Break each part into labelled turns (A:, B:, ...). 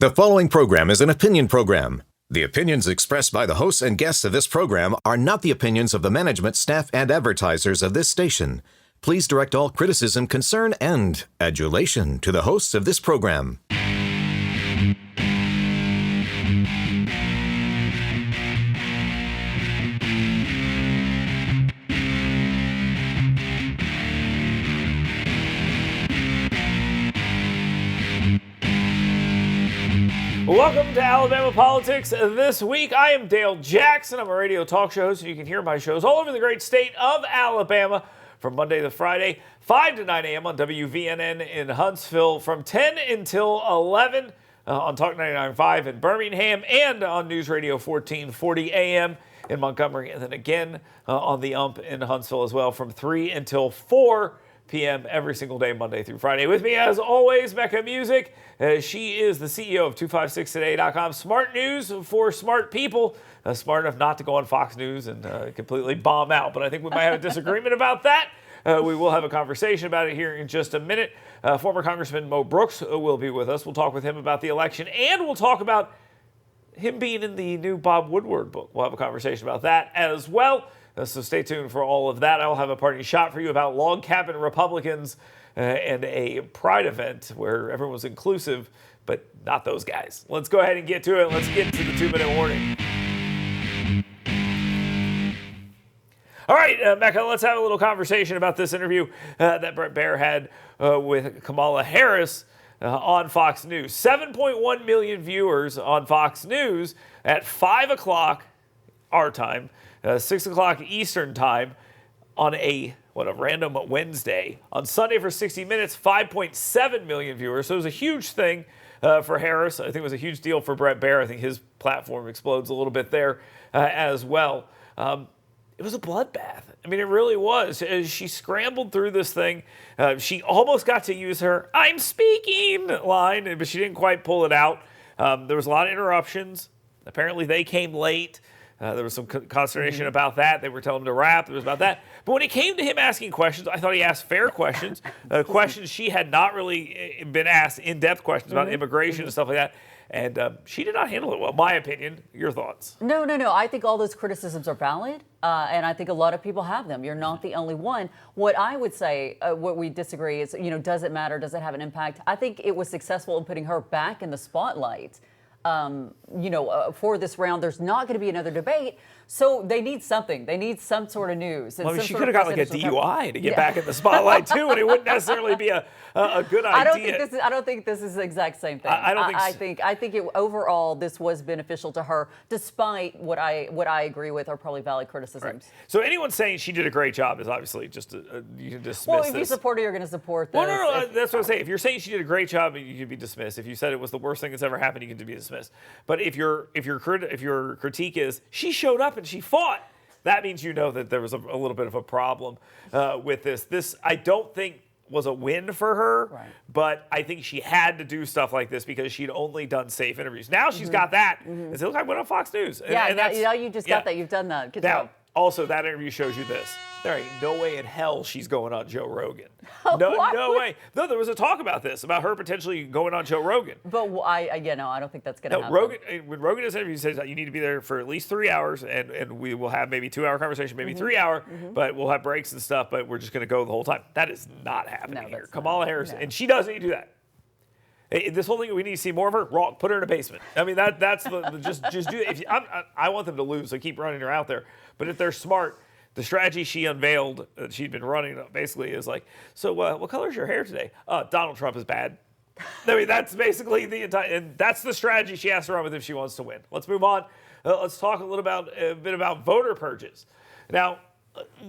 A: The following program is an opinion program. The opinions expressed by the hosts and guests of this program are not the opinions of the management, staff, and advertisers of this station. Please direct all criticism, concern, and adulation to the hosts of this program.
B: Welcome to Alabama Politics This Week. I am Dale Jackson. I'm a radio talk show host, and you can hear my shows all over the great state of Alabama from Monday to Friday, 5 to 9 a.m. on WVNN in Huntsville, from 10 until 11 on Talk 99.5 in Birmingham, and on News Radio 1440 a.m. in Montgomery, and then again on the UMP in Huntsville as well from 3 until 4 p.m. every single day, Monday through Friday. With me, as always, Mecca Music. She is the CEO of 256today.com. Smart news for smart people. Smart enough not to go on Fox News and completely bomb out. But I think we might have a disagreement about that. We will have a conversation about it here in just a minute. Former Congressman Mo Brooks will be with us. We'll talk with him about the election, and we'll talk about him being in the new Bob Woodward book. We'll have a conversation about that as well. So stay tuned for all of that. I'll have a parting shot for you about log cabin Republicans and a pride event where everyone was inclusive, but not those guys. Let's go ahead and get to it. Let's get to the 2-minute warning. All right, Mecca, let's have a little conversation about this interview that Bret Baier had with Kamala Harris on Fox News. 7.1 million viewers on Fox News at 5 o'clock our time. 6 o'clock Eastern time on a random Wednesday. On Sunday for 60 Minutes, 5.7 million viewers. So it was a huge thing for Harris. I think it was a huge deal for Bret Baier. I think his platform explodes a little bit there as well. It was a bloodbath. I mean, it really was. As she scrambled through this thing, she almost got to use her "I'm speaking" line, but she didn't quite pull it out. There was a lot of interruptions. Apparently, they came late. There was some consternation about that. They were telling him to wrap. It was about that. But when it came to him asking questions, I thought he asked fair questions, questions she had not really been asked, in-depth questions about immigration and stuff like that. And she did not handle it well, my opinion. Your thoughts?
C: No. I think all those criticisms are valid, and I think a lot of people have them. You're not the only one. What I would say, what we disagree is, does it matter? Does it have an impact? I think it was successful in putting her back in the spotlight. For this round, there's not going to be another debate. So they need something. They need some sort of news.
B: Well, I mean, she could have got like a DUI to get back in the spotlight too, and it wouldn't necessarily be a good idea.
C: I don't think this is the exact same thing. I think overall this was beneficial to her, despite what I agree with are probably valid criticisms. Right.
B: So anyone saying she did a great job is obviously just you can dismiss.
C: Well, if you support her, you're going to support this.
B: Well, no, that's what I'm saying. If you're saying she did a great job, you could be dismissed. If you said it was the worst thing that's ever happened, you can be dismissed. But if your critique is she showed up and she fought, that means that there was a little bit of a problem with this. This, I don't think, was a win for her, right. But I think she had to do stuff like this because she'd only done safe interviews. Now she's got that. And so, look, I went on Fox News.
C: Yeah, now you just got that. You've done that. Good job.
B: Also, that interview shows you this. There ain't no way in hell she's going on Joe Rogan. No way. No, there was a talk about this, about her potentially going on Joe Rogan.
C: But I don't think that's going to happen.
B: When Rogan does interviews, he says that you need to be there for at least 3 hours, and we will have maybe 2-hour conversation, maybe 3 hour, but we'll have breaks and stuff, but we're just going to go the whole time. That is not happening here. Kamala Harris, and she doesn't need to do that. This whole thing, we need to see more of her. Wrong. Put her in a basement. I mean, that's just do it. I want them to lose, so keep running her out there. But if they're smart, the strategy she unveiled, that she'd been running basically is like, so what color is your hair today? Donald Trump is bad. I mean, that's basically the entire, and that's the strategy she has to run with if she wants to win. Let's move on. Let's talk a bit about voter purges. Now,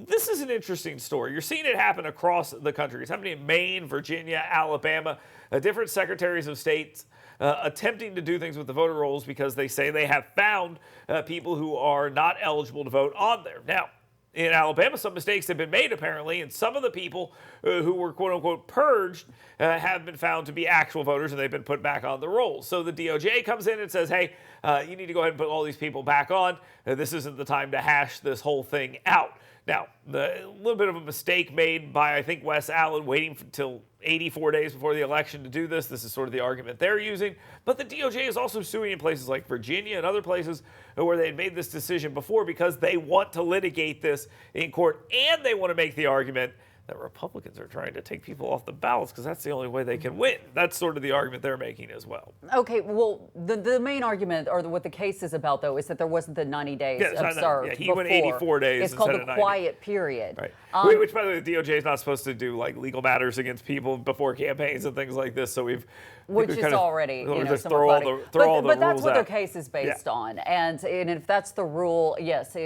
B: this is an interesting story. You're seeing it happen across the country. It's happening in Maine, Virginia, Alabama, different secretaries of states attempting to do things with the voter rolls because they say they have found people who are not eligible to vote on there. Now, in Alabama, some mistakes have been made, apparently, and some of the people who were, quote-unquote, purged have been found to be actual voters, and they've been put back on the rolls. So the DOJ comes in and says, hey, you need to go ahead and put all these people back on. This isn't the time to hash this whole thing out. Now, a little bit of a mistake made by, I think, Wes Allen waiting until 84 days before the election to do this. This is sort of the argument they're using. But the DOJ is also suing in places like Virginia and other places where they had made this decision before because they want to litigate this in court, and they want to make the argument that Republicans are trying to take people off the ballots because that's the only way they can win. That's sort of the argument they're making as well.
C: Okay, well, the main argument, or what the case is about, though, is that there wasn't the 90 days observed.
B: Yeah, he
C: before.
B: went 84 days.
C: It's called
B: instead
C: the
B: of 90.
C: quiet period.
B: Right. Which, by the way, the DOJ is not supposed to do like legal matters against people before campaigns and things like this. So
C: which is already,
B: just
C: somewhat cloudy.
B: but
C: that's what
B: out.
C: their case is based on, and if that's the rule, yes,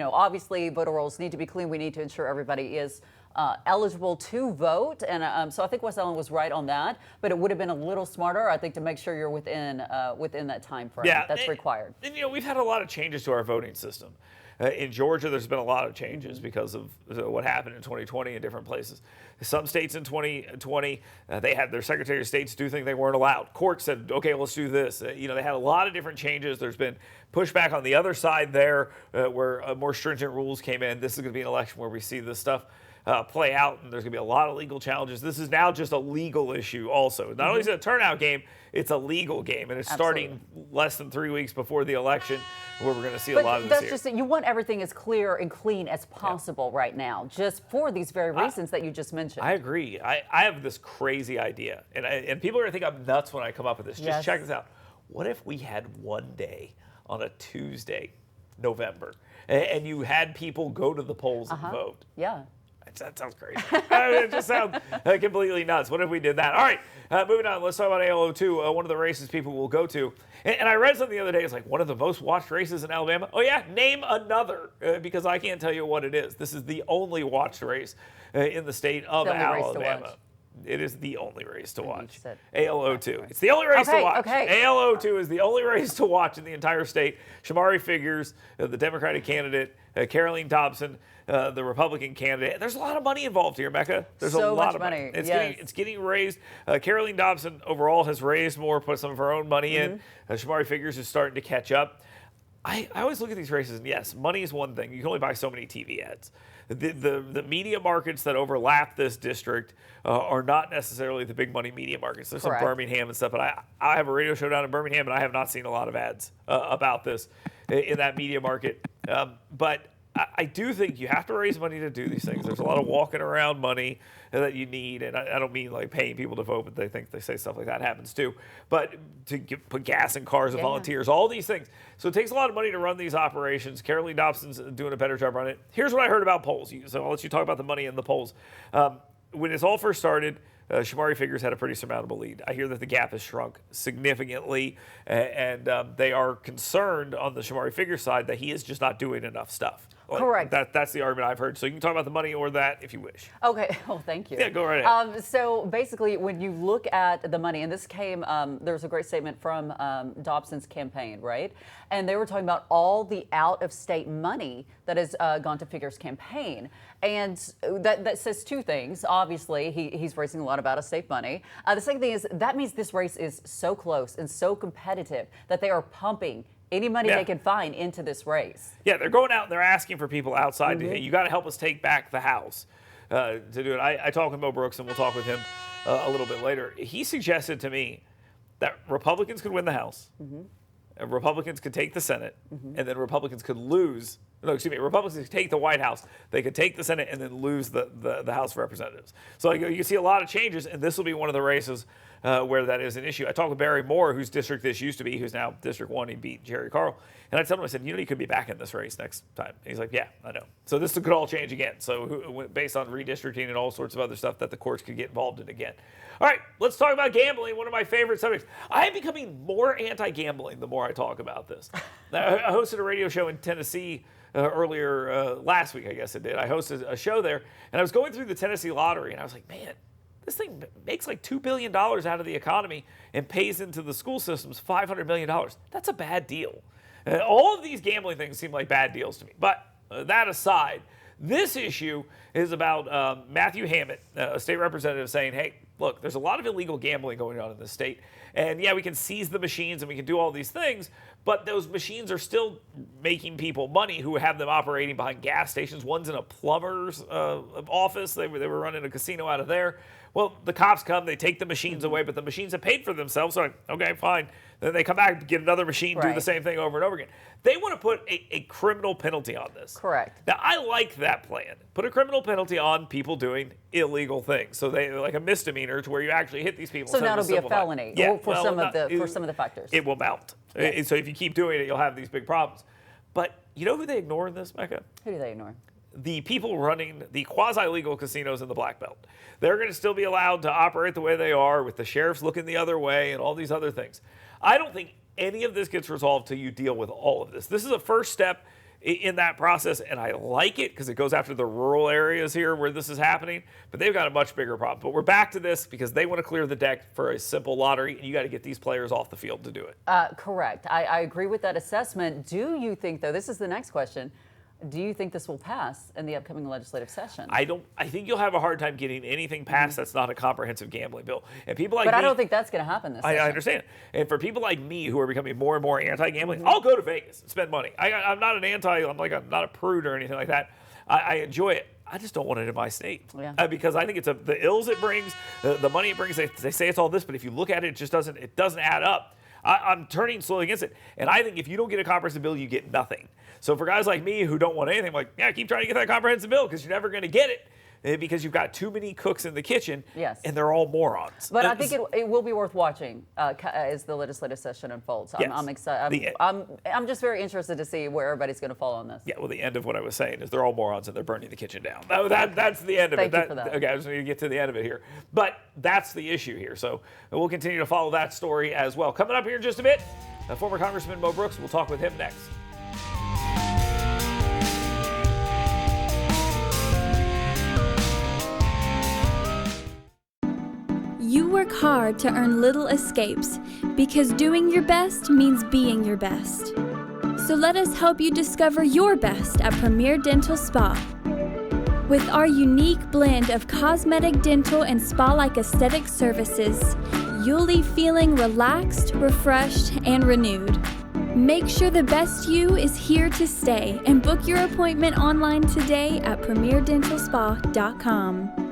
C: obviously voter rolls need to be clean. We need to ensure everybody is eligible to vote, and so I think Wes Allen was right on that. But it would have been a little smarter, I think, to make sure you're within that time frame that's required.
B: And we've had a lot of changes to our voting system. In Georgia, there's been a lot of changes because of what happened in 2020 in different places. Some states in 2020, they had their Secretary of States do things they weren't allowed. Court said, okay, let's do this. They had a lot of different changes. There's been pushback on the other side there where more stringent rules came in. This is going to be an election where we see this stuff play out, and there's going to be a lot of legal challenges. This is now just a legal issue also. Not only is it a turnout game, it's a legal game, and it's starting less than 3 weeks before the election where we're going to see a lot of this
C: that's
B: here.
C: just it. You want everything as clear and clean as possible right now, just for these very reasons that you just mentioned.
B: I agree. I have this crazy idea, and people are going to think I'm nuts when I come up with this. Just check this out. What if we had one day on a Tuesday, November, and you had people go to the polls and vote?
C: Yeah.
B: That sounds crazy. It just sounds completely nuts. What if we did that? All right, moving on. Let's talk about ALO2, one of the races people will go to. And I read something the other day. It's like one of the most watched races in Alabama. Oh, yeah, name another, because I can't tell you what it is. This is the only watched race in the state of Alabama. It is the only race to watch. ALO2. It's the only race to watch. ALO2 is the only race to watch in the entire state. Shamari Figures, the Democratic candidate, Caroline Dobson, the Republican candidate. There's a lot of money involved here, Mecca. There's a lot of money. It's getting raised. Caroline Dobson overall has raised more, put some of her own money in. Shamari Figures is starting to catch up. I always look at these races, and yes, money is one thing. You can only buy so many TV ads. The media markets that overlap this district are not necessarily the big money media markets. There's some Birmingham and stuff, but I have a radio show down in Birmingham, and I have not seen a lot of ads about this in that media market. But I do think you have to raise money to do these things. There's a lot of walking around money that you need, and I don't mean like paying people to vote, but they say stuff like that happens too. But to put gas in cars of volunteers, all these things. So it takes a lot of money to run these operations. Caroline Dobson's doing a better job running it. Here's what I heard about polls. So I'll let you talk about the money in the polls. When this all first started, Shamari Figures had a pretty surmountable lead. I hear that the gap has shrunk significantly, and they are concerned on the Shamari Figures side that he is just not doing enough stuff.
C: Correct.
B: That's the argument I've heard. So you can talk about the money or that if you wish.
C: Okay. Well, thank you.
B: Yeah, go right ahead.
C: So basically, when you look at the money, and this came, there was a great statement from Dobson's campaign, right? And they were talking about all the out-of-state money that has gone to Figures' campaign. And that says two things. Obviously, he's raising a lot of out-of-state money. The second thing is that means this race is so close and so competitive that they are pumping any money they can find into this race. Yeah,
B: they're going out and they're asking for people outside to, hey, you got to help us take back the House to do it. I talked with Mo Brooks, and we'll talk with him a little bit later. He suggested to me that Republicans could win the House, and Republicans could take the Senate, and then Republicans could lose. No, excuse me. Republicans could take the White House. They could take the Senate and then lose the House of Representatives. So you see a lot of changes, and this will be one of the races where that is an issue. I talked with Barry Moore, whose district this used to be, who's now District 1. He beat Jerry Carl. And I told him, I said, you could be back in this race next time. And he's like, yeah, I know. So this could all change again. So based on redistricting and all sorts of other stuff that the courts could get involved in again. All right, let's talk about gambling, one of my favorite subjects. I am becoming more anti-gambling the more I talk about this. I hosted a radio show in Tennessee earlier last week, I guess it did. I hosted a show there, and I was going through the Tennessee lottery, and I was like, man, this thing makes like $2 billion out of the economy and pays into the school systems $500 million. That's a bad deal. All of these gambling things seem like bad deals to me. But that aside, this issue is about Matthew Hammett, a state representative, saying, hey, look, there's a lot of illegal gambling going on in this state. And yeah, we can seize the machines and we can do all these things, but those machines are still making people money who have them operating behind gas stations. One's in a plumber's office. They were running a casino out of there. Well, the cops come, they take the machines away, but the machines have paid for themselves. So, okay, fine. Then they come back, get another machine, do the same thing over and over again. They want to put a criminal penalty on this.
C: Correct.
B: Now, I like that plan. Put a criminal penalty on people doing illegal things. So they like a misdemeanor to where you actually hit these people.
C: So now it'll be a felony for some of the factors.
B: It will mount. Yes. So if you keep doing it, you'll have these big problems. But you know who they ignore in this, Mecca?
C: Who do they ignore?
B: The people running the quasi-legal casinos in the Black Belt. They're going to still be allowed to operate the way they are with the sheriffs looking the other way and all these other things. I don't think any of this gets resolved till you deal with all of this. This is a first step in that process, and I like it because it goes after the rural areas here where this is happening, but they've got a much bigger problem. But we're back to this because they want to clear the deck for a simple lottery, and you got to get these players off the field to do it.
C: Correct. I agree with that assessment. Do you think, though, this is the next question, do you think this will pass in the upcoming legislative session?
B: I think you'll have a hard time getting anything passed that's not a comprehensive gambling bill. And people like me,
C: I don't think that's going to happen this session.
B: I understand. And for people like me who are becoming more and more anti-gambling, I'll go to Vegas and spend money. I'm not I'm not a prude or anything like that. I enjoy it. I just don't want it in my state because I think it's the ills it brings, the money it brings. They say it's all this, but if you look at it, it just doesn't add up. I'm turning slowly against it. And I think if you don't get a comprehensive bill, you get nothing. So for guys like me who don't want anything, I'm like, yeah, keep trying to get that comprehensive bill because you're never going to get it because you've got too many cooks in the kitchen and they're all morons.
C: But I think it will be worth watching as the legislative session unfolds. I'm excited. I'm just very interested to see where everybody's going to fall on this.
B: Yeah, well, the end of what I was saying is they're all morons and they're burning the kitchen down. That's the end of it.
C: Thank you for that.
B: Okay, I just need to get to the end of it here. But that's the issue here. So we'll continue to follow that story as well. Coming up here in just a bit, former Congressman Mo Brooks. We'll talk with him next.
D: You work hard to earn little escapes because doing your best means being your best. So let us help you discover your best at Premier Dental Spa. With our unique blend of cosmetic, dental, and spa-like aesthetic services, you'll leave feeling relaxed, refreshed, and renewed. Make sure the best you is here to stay and book your appointment online today at premierdentalspa.com.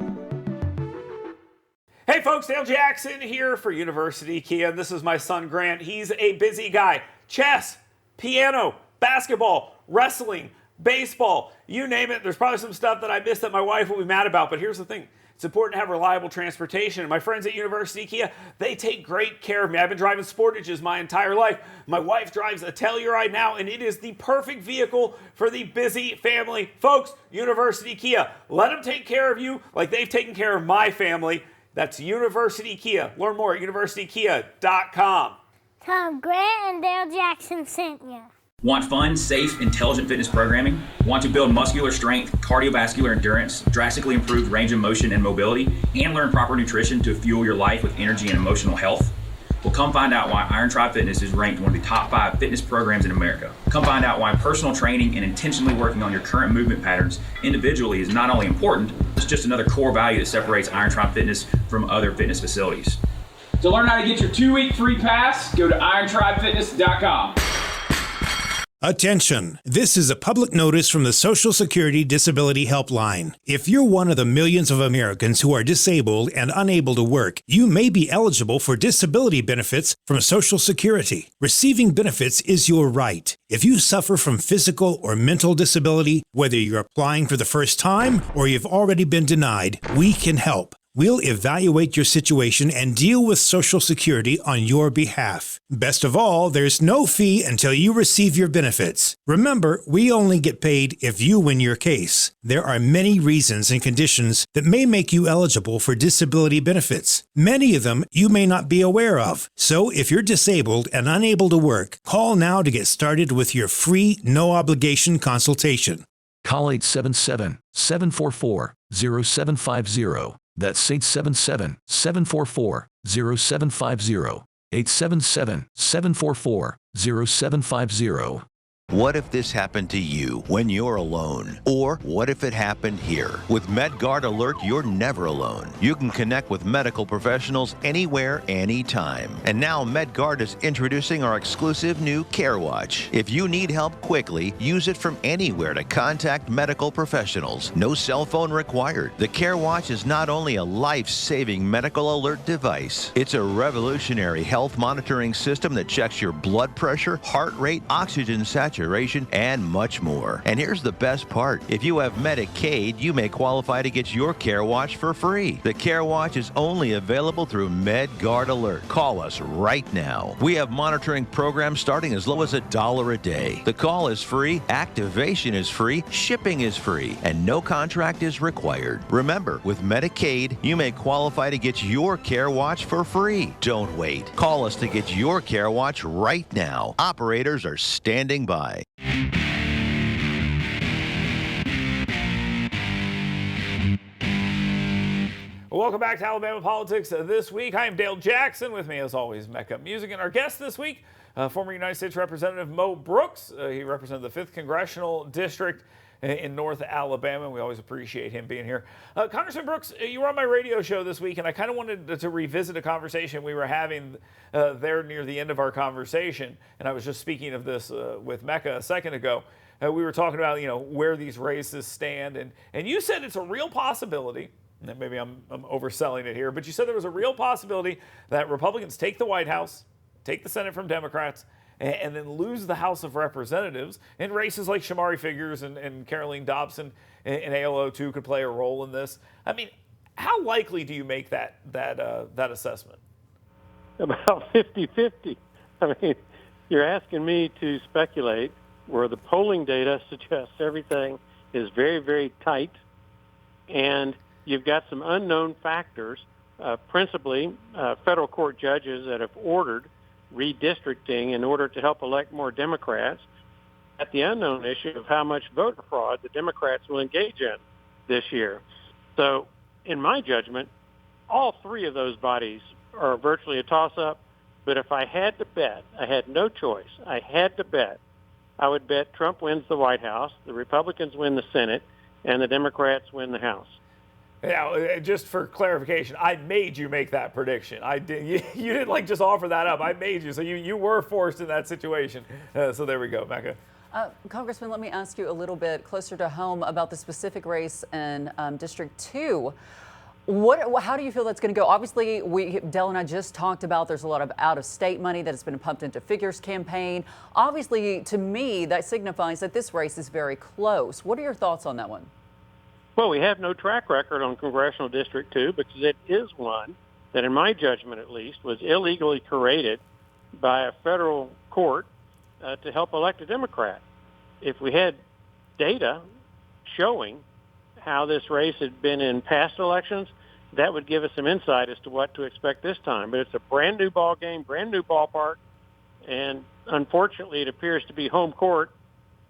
B: Hey folks, Dale Jackson here for University Kia. This is my son Grant. He's a busy guy. Chess, piano, basketball, wrestling, baseball, you name it. There's probably some stuff that I missed that my wife will be mad about, but here's the thing. It's important to have reliable transportation. And my friends at University Kia, they take great care of me. I've been driving Sportages my entire life. My wife drives a Telluride now, and it is the perfect vehicle for the busy family. Folks, University Kia, let them take care of you like they've taken care of my family. That's University Kia. Learn more at universitykia.com.
E: Tom, Grant and Dale Jackson sent you.
F: Want fun, safe, intelligent fitness programming? Want to build muscular strength, cardiovascular endurance, drastically improve range of motion and mobility, and learn proper nutrition to fuel your life with energy and emotional health? Well, come find out why Iron Tribe Fitness is ranked one of the top 5 fitness programs in America. Come find out why personal training and intentionally working on your current movement patterns individually is not only important, it's just another core value that separates Iron Tribe Fitness from other fitness facilities.
G: To learn how to get your 2-week free pass, go to irontribefitness.com.
H: Attention! This is a public notice from the Social Security Disability Helpline. If you're one of the millions of Americans who are disabled and unable to work, you may be eligible for disability benefits from Social Security. Receiving benefits is your right. If you suffer from physical or mental disability, whether you're applying for the first time or you've already been denied, we can help. We'll evaluate your situation and deal with Social Security on your behalf. Best of all, there's no fee until you receive your benefits. Remember, we only get paid if you win your case. There are many reasons and conditions that may make you eligible for disability benefits. Many of them you may not be aware of. So if you're disabled and unable to work, call now to get started with your free, no-obligation consultation.
I: Call 877-744-0750. That's 877-744-0750. 877-744-0750.
J: What if this happened to you when you're alone? Or what if it happened here? With MedGuard Alert, you're never alone. You can connect with medical professionals anywhere, anytime. And now MedGuard is introducing our exclusive new Care Watch. If you need help quickly, use it from anywhere to contact medical professionals. No cell phone required. The Care Watch is not only a life-saving medical alert device, it's a revolutionary health monitoring system that checks your blood pressure, heart rate, oxygen saturation, and much more. And here's the best part. If you have Medicaid, you may qualify to get your Care Watch for free. The Care Watch is only available through MedGuard Alert. Call us right now. We have monitoring programs starting as low as $1 a day. The call is free, activation is free, shipping is free, and no contract is required. Remember, with Medicaid, you may qualify to get your Care Watch for free. Don't wait. Call us to get your Care Watch right now. Operators are standing by.
B: Welcome back to Alabama Politics This Week. I am Dale Jackson. With me, as always, Mecca Music. And our guest this week, former United States Representative Mo Brooks. He represented the 5th Congressional District in North Alabama. We always appreciate him being here. Congressman Brooks, you were on my radio show this week, and I kind of wanted to revisit a conversation we were having there near the end of our conversation. And I was just speaking of this with Mecca a second ago. We were talking about, where these races stand. And you said it's a real possibility, and maybe I'm overselling it here, but you said there was a real possibility that Republicans take the White House, take the Senate from Democrats, and then lose the House of Representatives in races like Shamari Figures and Caroline Dobson and ALO2 could play a role in this. I mean, how likely do you make that assessment?
K: About 50-50. I mean, you're asking me to speculate where the polling data suggests everything is very, very tight, and you've got some unknown factors, principally federal court judges that have ordered redistricting in order to help elect more Democrats, at the unknown issue of how much voter fraud the Democrats will engage in this year. So, in my judgment, all three of those bodies are virtually a toss-up, but if I had to bet, I had no choice, I had to bet, I would bet Trump wins the White House, the Republicans win the Senate, and the Democrats win the House.
B: Yeah, just for clarification, I made you make that prediction. I did. You didn't just offer that up. I made you, so you were forced in that situation. So there we go, Mecca.
C: Congressman, let me ask you a little bit closer to home about the specific race in District 2. How do you feel that's going to go? Obviously, Dell and I just talked about there's a lot of out-of-state money that has been pumped into Figures campaign. Obviously, to me, that signifies that this race is very close. What are your thoughts on that one?
K: Well, we have no track record on Congressional District 2 because it is one that, in my judgment at least, was illegally created by a federal court to help elect a Democrat. If we had data showing how this race had been in past elections, that would give us some insight as to what to expect this time. But it's a brand new ball game, brand new ballpark, and unfortunately it appears to be home court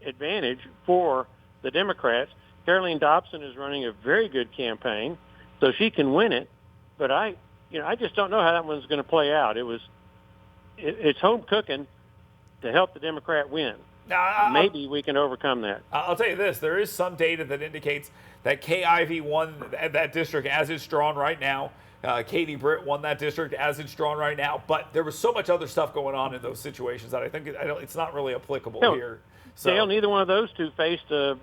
K: advantage for the Democrats. Caroline Dobson is running a very good campaign, so she can win it. But I just don't know how that one's going to play out. It's home cooking to help the Democrat win.
B: Now,
K: maybe we can overcome that.
B: I'll tell you this: there is some data that indicates that Kay Ivey won that district as it's drawn right now. Katie Britt won that district as it's drawn right now. But there was so much other stuff going on in those situations that I think it's not really applicable here. So,
K: Dale, neither one of those two faced a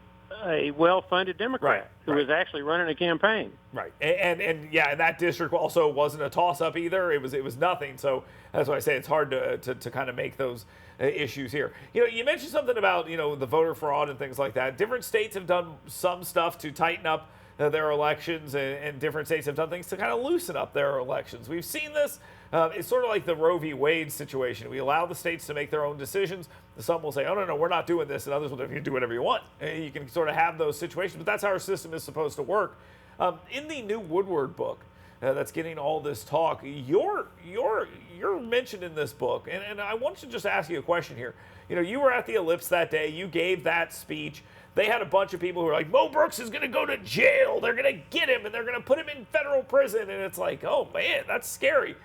K: well-funded Democrat who was actually running a campaign.
B: Right, and that district also wasn't a toss-up either. It was nothing. So that's why I say it's hard to kind of make those issues here. You mentioned something about the voter fraud and things like that. Different states have done some stuff to tighten up their elections, and different states have done things to kind of loosen up their elections. We've seen this. It's sort of like the Roe v. Wade situation. We allow the states to make their own decisions. Some will say, oh, no, we're not doing this. And others will say, you can do whatever you want. You can sort of have those situations. But that's how our system is supposed to work. In the new Woodward book that's getting all this talk, you're mentioned in this book. And I want to just ask you a question here. You were at the Ellipse that day. You gave that speech. They had a bunch of people who were like, Mo Brooks is going to go to jail. They're going to get him, and they're going to put him in federal prison. And it's like, oh, man, that's scary.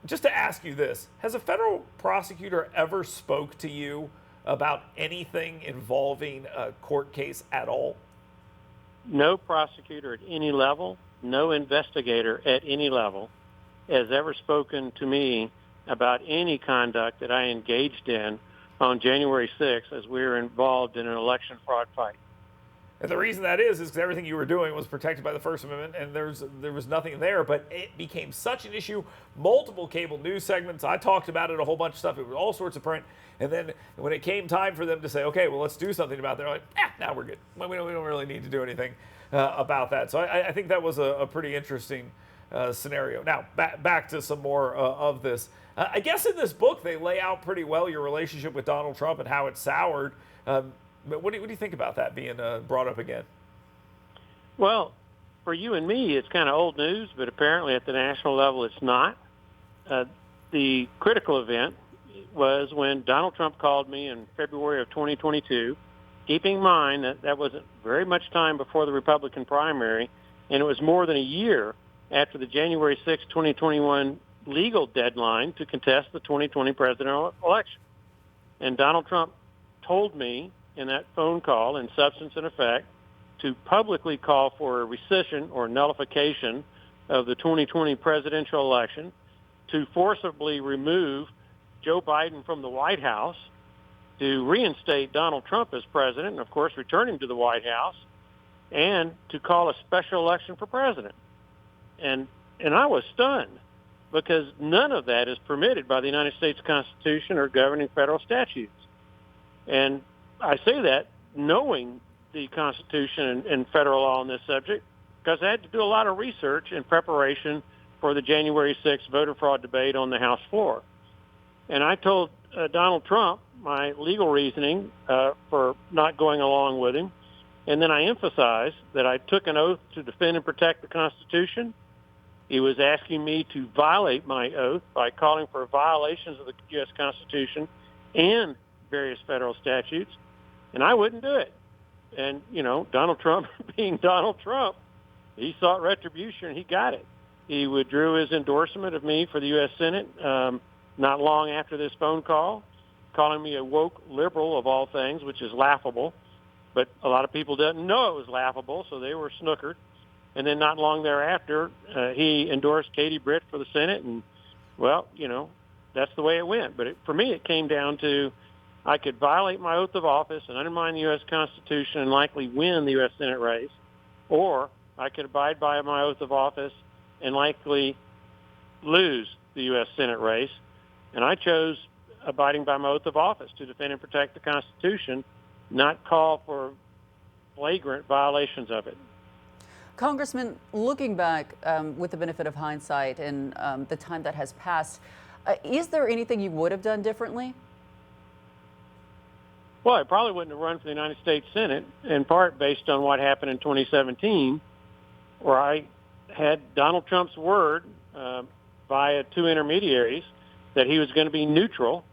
B: Just to ask you this, has a federal prosecutor ever spoke to you about anything involving a court case at all?
K: No prosecutor at any level, no investigator at any level has ever spoken to me about any conduct that I engaged in on January 6th as we were involved in an election fraud fight.
B: And the reason that is because everything you were doing was protected by the First Amendment, and there was nothing there. But it became such an issue. Multiple cable news segments. I talked about it, a whole bunch of stuff. It was all sorts of print. And then when it came time for them to say, okay, well, let's do something about it, they're like, now we're good. We don't really need to do anything about that. So I think that was a pretty interesting scenario. Now, back to some more of this. I guess in this book, they lay out pretty well your relationship with Donald Trump and how it soured. But what do you think about that being brought up again?
K: Well, for you and me, it's kind of old news, but apparently at the national level, it's not. The critical event was when Donald Trump called me in February of 2022, keeping in mind that that wasn't very much time before the Republican primary, and it was more than a year after the January 6, 2021 legal deadline to contest the 2020 presidential election. And Donald Trump told me in that phone call, in substance and effect, to publicly call for a rescission or nullification of the 2020 presidential election, to forcibly remove Joe Biden from the White House, to reinstate Donald Trump as president, and of course return him to the White House, and to call a special election for president. And I was stunned, because none of that is permitted by the United States Constitution or governing federal statutes. And I say that knowing the Constitution and federal law on this subject, because I had to do a lot of research in preparation for the January 6th voter fraud debate on the House floor. And I told Donald Trump my legal reasoning for not going along with him. And then I emphasized that I took an oath to defend and protect the Constitution. He was asking me to violate my oath by calling for violations of the U.S. Constitution and various federal statutes, and I wouldn't do it. And, you know, Donald Trump, being Donald Trump, he sought retribution, and he got it. He withdrew his endorsement of me for the U.S. Senate not long after this phone call, calling me a woke liberal of all things, which is laughable. But a lot of people didn't know it was laughable, so they were snookered. And then not long thereafter, he endorsed Katie Britt for the Senate. And, well, you know, that's the way it went. But for me, it came down to I could violate my oath of office and undermine the U.S. Constitution and likely win the U.S. Senate race, or I could abide by my oath of office and likely lose the U.S. Senate race. And I chose abiding by my oath of office to defend and protect the Constitution, not call for flagrant violations of it.
C: Congressman, looking back with the benefit of hindsight and the time that has passed, is there anything you would have done differently?
K: Well, I probably wouldn't have run for the United States Senate, in part based on what happened in 2017, where I had Donald Trump's word via two intermediaries that he was going to be neutral,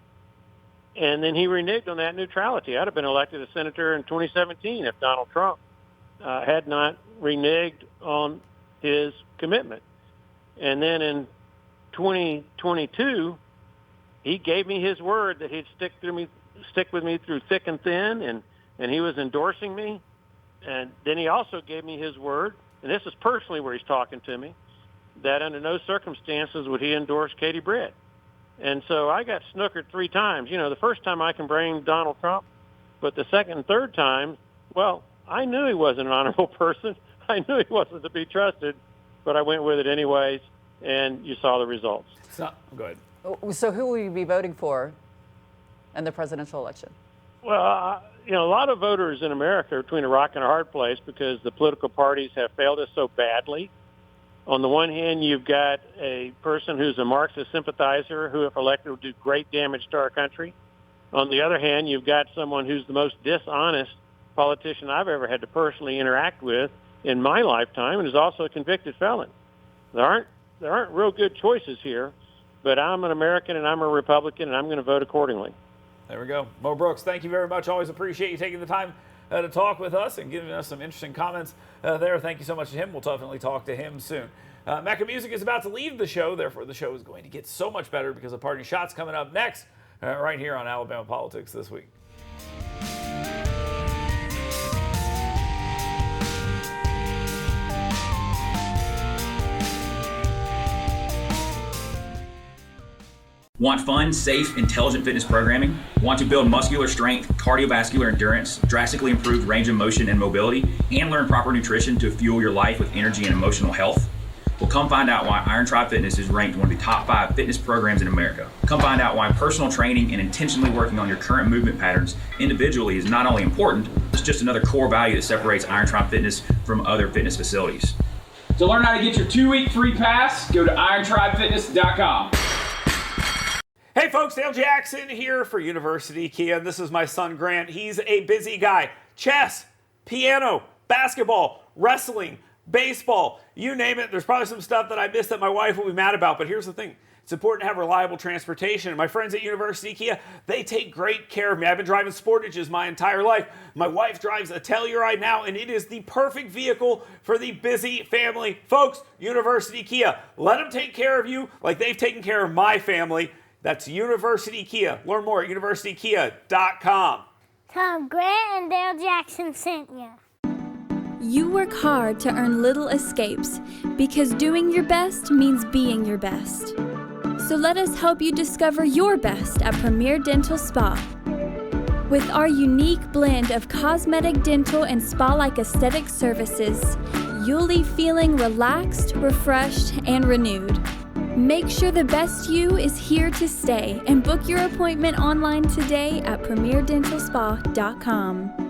K: and then he reneged on that neutrality. I'd have been elected a senator in 2017 if Donald Trump had not reneged on his commitment. And then in 2022, he gave me his word that he'd stick with me through thick and thin, and he was endorsing me. And then he also gave me his word, and this is personally where he's talking to me, that under no circumstances would he endorse Katie Britt. And so I got snookered 3 times. You know, the first time I can blame Donald Trump, but the second and third time, well, I knew he wasn't an honorable person. I knew he wasn't to be trusted, but I went with it anyways, and you saw the results.
B: Go ahead.
C: So who will you be voting for in the presidential election?
K: Well, you know, a lot of voters in America are between a rock and a hard place because the political parties have failed us so badly. On the one hand, you've got a person who's a Marxist sympathizer who, if elected, will do great damage to our country. On the other hand, you've got someone who's the most dishonest politician I've ever had to personally interact with in my lifetime, and is also a convicted felon. There aren't real good choices here, but I'm an American and I'm a Republican, and I'm going to vote accordingly.
B: There we go. Mo Brooks, thank you very much. Always appreciate you taking the time to talk with us and giving us some interesting comments there. Thank you so much to him. We'll definitely talk to him soon. Mecca Music is about to leave the show. Therefore, the show is going to get so much better because of Party Shots coming up next right here on Alabama Politics This Week.
F: Want fun, safe, intelligent fitness programming? Want to build muscular strength, cardiovascular endurance, drastically improved range of motion and mobility, and learn proper nutrition to fuel your life with energy and emotional health? Well, come find out why Iron Tribe Fitness is ranked one of the top 5 fitness programs in America. Come find out why personal training and intentionally working on your current movement patterns individually is not only important, it's just another core value that separates Iron Tribe Fitness from other fitness facilities.
G: To learn how to get your 2-week free pass, go to irontribefitness.com.
B: Hey folks, Dale Jackson here for University Kia. This is my son Grant. He's a busy guy. Chess, piano, basketball, wrestling, baseball, you name it. There's probably some stuff that I missed that my wife will be mad about, but here's the thing. It's important to have reliable transportation. And my friends at University Kia, they take great care of me. I've been driving Sportages my entire life. My wife drives a Telluride now, and it is the perfect vehicle for the busy family. Folks, University Kia, let them take care of you like they've taken care of my family. That's University Kia. Learn more at universitykia.com.
E: Tom Grant and Dale Jackson sent you.
D: You work hard to earn little escapes because doing your best means being your best. So let us help you discover your best at Premier Dental Spa. With our unique blend of cosmetic, dental, and spa-like aesthetic services, you'll leave feeling relaxed, refreshed, and renewed. Make sure the best you is here to stay and book your appointment online today at premierdentalspa.com.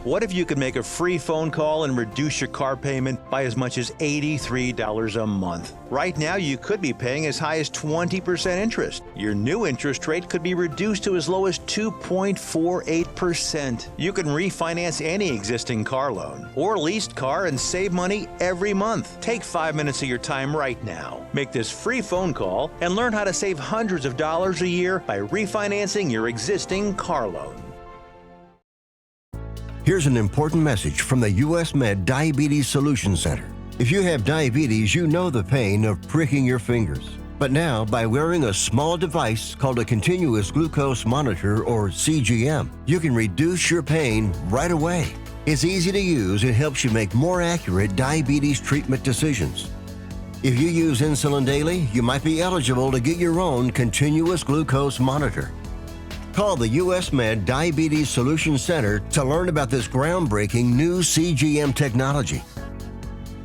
J: What if you could make a free phone call and reduce your car payment by as much as $83 a month? Right now, you could be paying as high as 20% interest. Your new interest rate could be reduced to as low as 2.48%. You can refinance any existing car loan or leased car and save money every month. Take 5 minutes of your time right now. Make this free phone call and learn how to save hundreds of dollars a year by refinancing your existing car loan.
L: Here's an important message from the U.S. Med Diabetes Solutions Center. If you have diabetes, you know the pain of pricking your fingers. But now, by wearing a small device called a continuous glucose monitor, or CGM, you can reduce your pain right away. It's easy to use and helps you make more accurate diabetes treatment decisions. If you use insulin daily, you might be eligible to get your own continuous glucose monitor. Call the U.S. Med Diabetes Solutions Center to learn about this groundbreaking new CGM technology.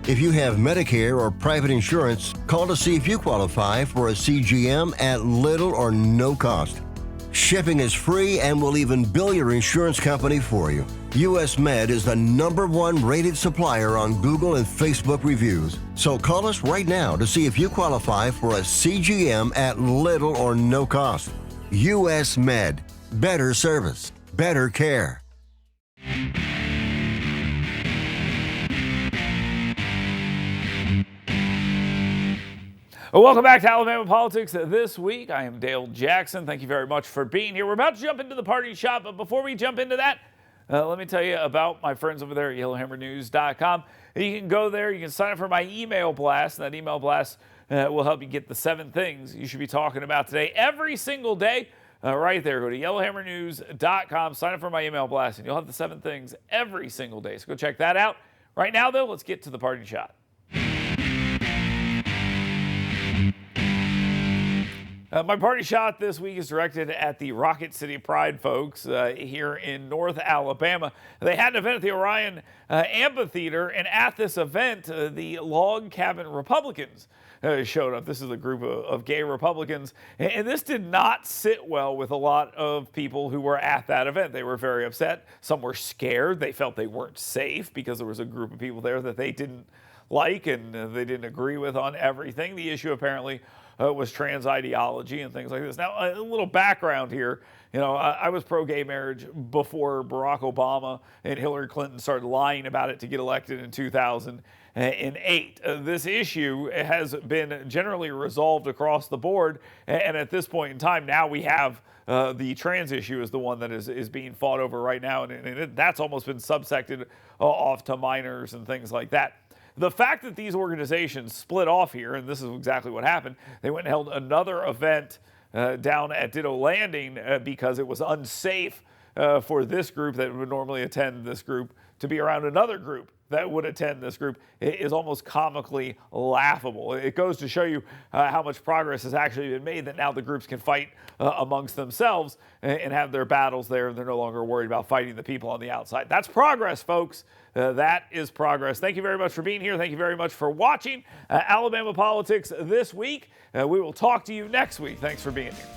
L: If you have Medicare or private insurance, call to see if you qualify for a CGM at little or no cost. Shipping is free and will even bill your insurance company for you. U.S. Med is the #1 rated supplier on Google and Facebook reviews. So call us right now to see if you qualify for a CGM at little or no cost. U.S. Med. Better service. Better care.
B: Welcome back to Alabama Politics This Week. I am Dale Jackson. Thank you very much for being here. We're about to jump into the party shop, but before we jump into that, let me tell you about my friends over there at YellowHammerNews.com. You can go there. You can sign up for my email blast. And that email blast will help you get the 7 things you should be talking about today every single day. Right there, go to YellowHammerNews.com, sign up for my email blast, and you'll have the 7 things every single day. So go check that out. Right now, though, let's get to the party shot. My party shot this week is directed at the Rocket City Pride folks here in North Alabama. They had an event at the Orion Amphitheater, and at this event, the Log Cabin Republicans showed up. This is a group of gay Republicans, and this did not sit well with a lot of people who were at that event. They were very upset. Some were scared. They felt they weren't safe because there was a group of people there that they didn't like and they didn't agree with on everything. The issue apparently was trans ideology and things like this. Now, a little background here. You know, I was pro-gay marriage before Barack Obama and Hillary Clinton started lying about it to get elected in 2008. This issue has been generally resolved across the board, and at this point in time, now we have the trans issue is the one that is being fought over right now, and that's almost been subsected off to minors and things like that. The fact that these organizations split off here, and this is exactly what happened, they went and held another event down at Ditto Landing because it was unsafe for this group that would normally attend this group to be around another group that would attend this group is almost comically laughable. It goes to show you how much progress has actually been made, that now the groups can fight amongst themselves and have their battles there, and they're no longer worried about fighting the people on the outside. That's progress, folks. That is progress. Thank you very much for being here. Thank you very much for watching Alabama Politics this week. We will talk to you next week. Thanks for being here.